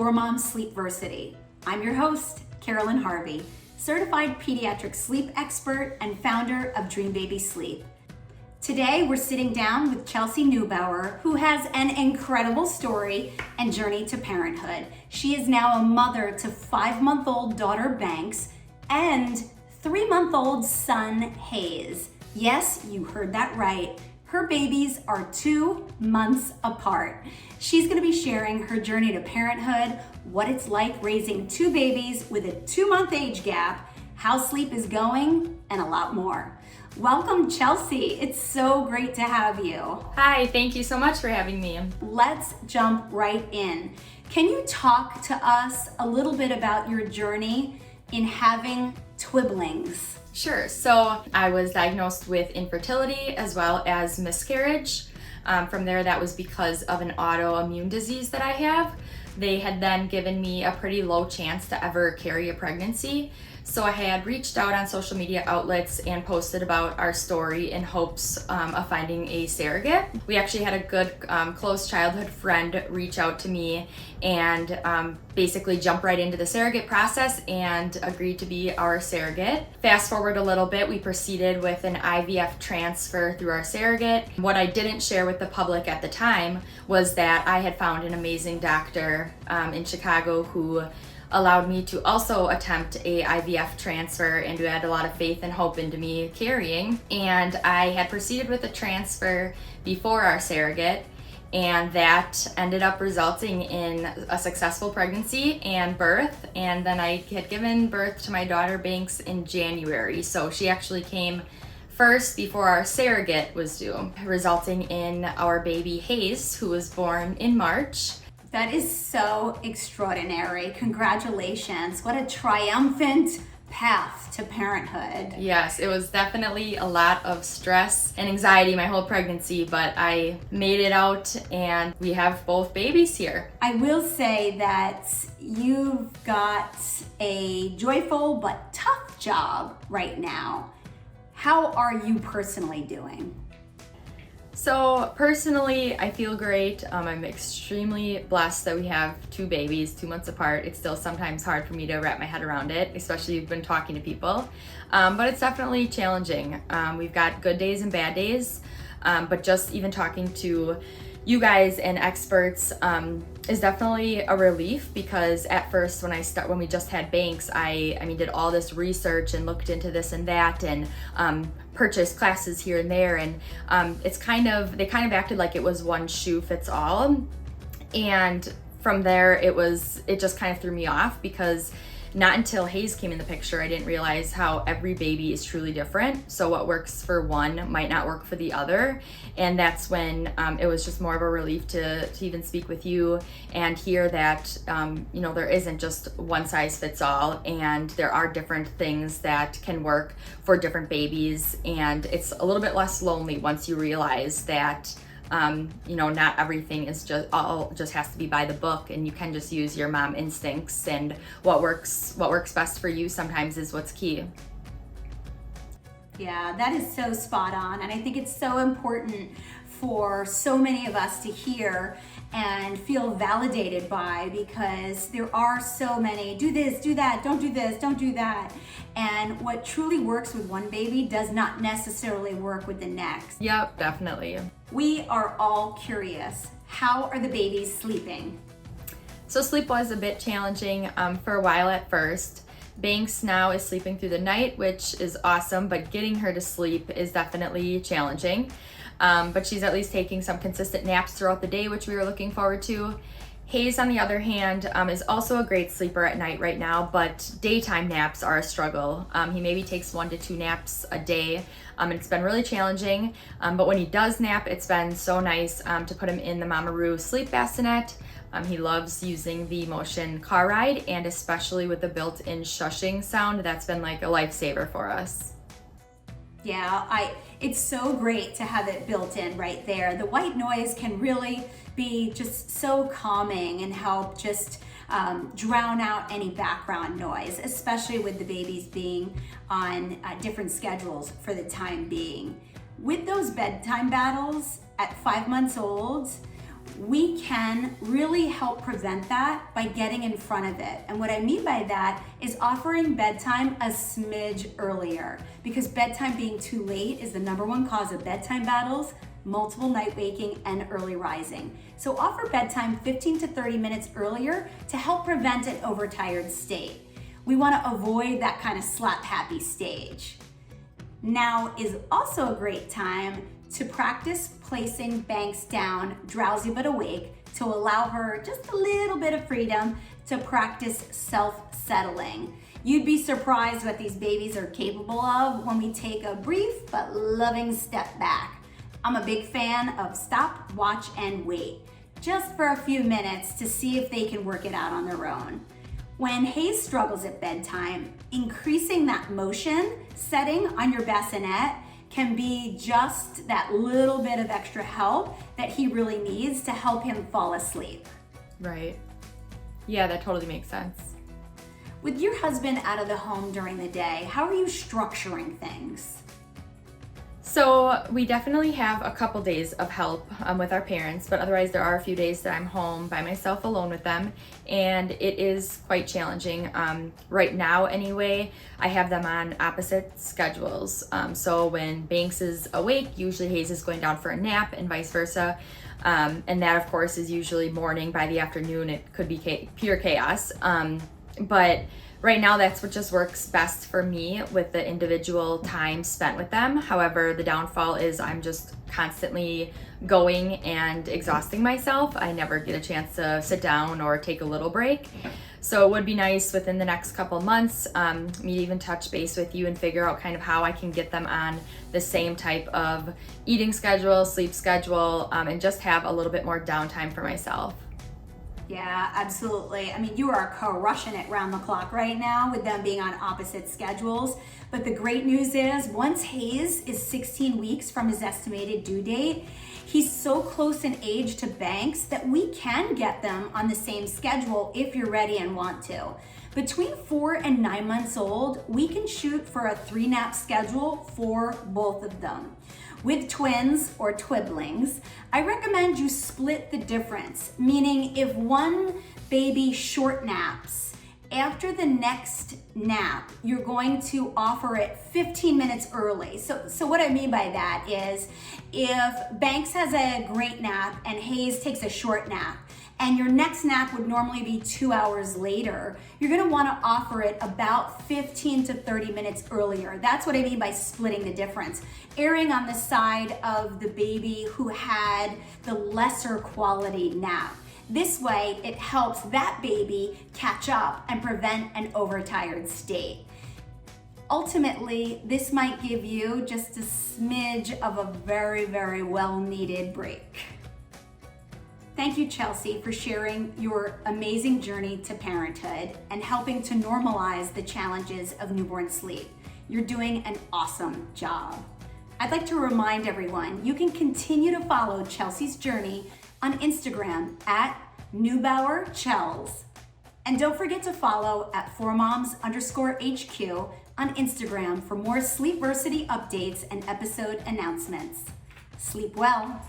Your Mom's Sleepversity. I'm your host, Carolynne Harvey, certified pediatric sleep expert and founder of Dream Baby Sleep. Today, we're sitting down with Chelsea Neubauer, who has an incredible story and journey to parenthood. She is now a mother to 5-month-old daughter Banks and 3-month-old son Hayes. Yes, you heard that right. Her babies are 2 months apart. She's gonna be sharing her journey to parenthood, what it's like raising 2 babies with a 2-month age gap, how sleep is going, and a lot more. Welcome, Chelsea. It's so great to have you. Hi, thank you so much for having me. Let's jump right in. Can you talk to us a little bit about your journey in having twiblings? Sure. So I was diagnosed with infertility as well as miscarriage. From there, that was because of an autoimmune disease that I have. They had then given me a pretty low chance to ever carry a pregnancy. So I had reached out on social media outlets and posted about our story in hopes of finding a surrogate. We actually had a good close childhood friend reach out to me and basically jump right into the surrogate process and agreed to be our surrogate. Fast forward a little bit, we proceeded with an IVF transfer through our surrogate. What I didn't share with the public at the time was that I had found an amazing doctor in Chicago who allowed me to also attempt a IVF transfer and who had a lot of faith and hope into me carrying. And I had proceeded with the transfer before our surrogate, and that ended up resulting in a successful pregnancy and birth. And then I had given birth to my daughter Banks in January. So she actually came first before our surrogate was due, resulting in our baby Hayes, who was born in March. That is so extraordinary. Congratulations. What a triumphant path to parenthood. Yes, it was definitely a lot of stress and anxiety my whole pregnancy, but I made it out and we have both babies here. I will say that you've got a joyful but tough job right now. How are you personally doing? So personally, I feel great. I'm extremely blessed that we have 2 babies, 2 months apart. It's still sometimes hard for me to wrap my head around it, especially when talking to people. But it's definitely challenging. We've got good days and bad days, but just even talking to you guys and experts is definitely a relief, because at first when we just had Banks, I did all this research and looked into this and that and purchased classes here and there, and they kind of acted like it was one shoe fits all. And from there it just kind of threw me off, because not until Hayes came in the picture I didn't realize how every baby is truly different. So what works for one might not work for the other, and that's when it was just more of a relief to even speak with you and hear that there isn't just one size fits all, and there are different things that can work for different babies, and it's a little bit less lonely once you realize that not everything is just has to be by the book, and you can just use your mom instincts, and what works best for you sometimes is what's key. Yeah, that is so spot on, and I think it's so important for so many of us to hear and feel validated by, because there are so many do this, do that, don't do this, don't do that. And what truly works with one baby does not necessarily work with the next. Yep, definitely. We are all curious. How are the babies sleeping? So sleep was a bit challenging for a while at first. Banks now is sleeping through the night, which is awesome, but getting her to sleep is definitely challenging. But she's at least taking some consistent naps throughout the day, which we were looking forward to. Hayes, on the other hand, is also a great sleeper at night right now, but daytime naps are a struggle. He maybe takes 1 to 2 naps a day. It's been really challenging, but when he does nap, it's been so nice to put him in the Mamaroo sleep bassinet. He loves using the motion car ride, and especially with the built-in shushing sound, that's been like a lifesaver for us. Yeah, it's so great to have it built in right there. The white noise can really be just so calming and help just drown out any background noise, especially with the babies being on different schedules for the time being. With those bedtime battles at 5 months old, we can really help prevent that by getting in front of it. And what I mean by that is offering bedtime a smidge earlier, because bedtime being too late is the #1 cause of bedtime battles, multiple night waking, and early rising. So offer bedtime 15 to 30 minutes earlier to help prevent an overtired state. We want to avoid that kind of slap happy stage. Now is also a great time to practice placing Banks down, drowsy but awake, to allow her just a little bit of freedom to practice self-settling. You'd be surprised what these babies are capable of when we take a brief but loving step back. I'm a big fan of stop, watch, and wait, just for a few minutes to see if they can work it out on their own. When Hayes struggles at bedtime, increasing that motion setting on your bassinet can be just that little bit of extra help that he really needs to help him fall asleep. Right. Yeah, that totally makes sense. With your husband out of the home during the day, how are you structuring things? So we definitely have a couple days of help with our parents, but otherwise there are a few days that I'm home by myself alone with them, and it is quite challenging. Right now anyway, I have them on opposite schedules. So when Banks is awake, usually Hayes is going down for a nap and vice versa. And that of course is usually morning. By the afternoon it could be pure chaos. But right now, that's what just works best for me with the individual time spent with them. However, the downfall is I'm just constantly going and exhausting myself. I never get a chance to sit down or take a little break. So it would be nice within the next couple months, me to even touch base with you and figure out kind of how I can get them on the same type of eating schedule, sleep schedule, and just have a little bit more downtime for myself. Yeah, absolutely. I mean, you are crushing it round the clock right now with them being on opposite schedules. But the great news is once Hayes is 16 weeks from his estimated due date, he's so close in age to Banks that we can get them on the same schedule if you're ready and want to. Between 4 and 9 months old, we can shoot for a 3-nap schedule for both of them. With twins or twiblings, I recommend you split the difference, meaning if one baby short naps, after the next nap, you're going to offer it 15 minutes early. So what I mean by that is if Banks has a great nap and Hayes takes a short nap, and your next nap would normally be 2 hours later, you're gonna wanna offer it about 15 to 30 minutes earlier. That's what I mean by splitting the difference. Erring on the side of the baby who had the lesser quality nap. This way, it helps that baby catch up and prevent an overtired state. Ultimately, this might give you just a smidge of a very, very well-needed break. Thank you, Chelsea, for sharing your amazing journey to parenthood and helping to normalize the challenges of newborn sleep. You're doing an awesome job. I'd like to remind everyone, you can continue to follow Chelsea's journey on Instagram at NeubauerChels. And don't forget to follow at 4moms_HQ on Instagram for more Sleepversity updates and episode announcements. Sleep well.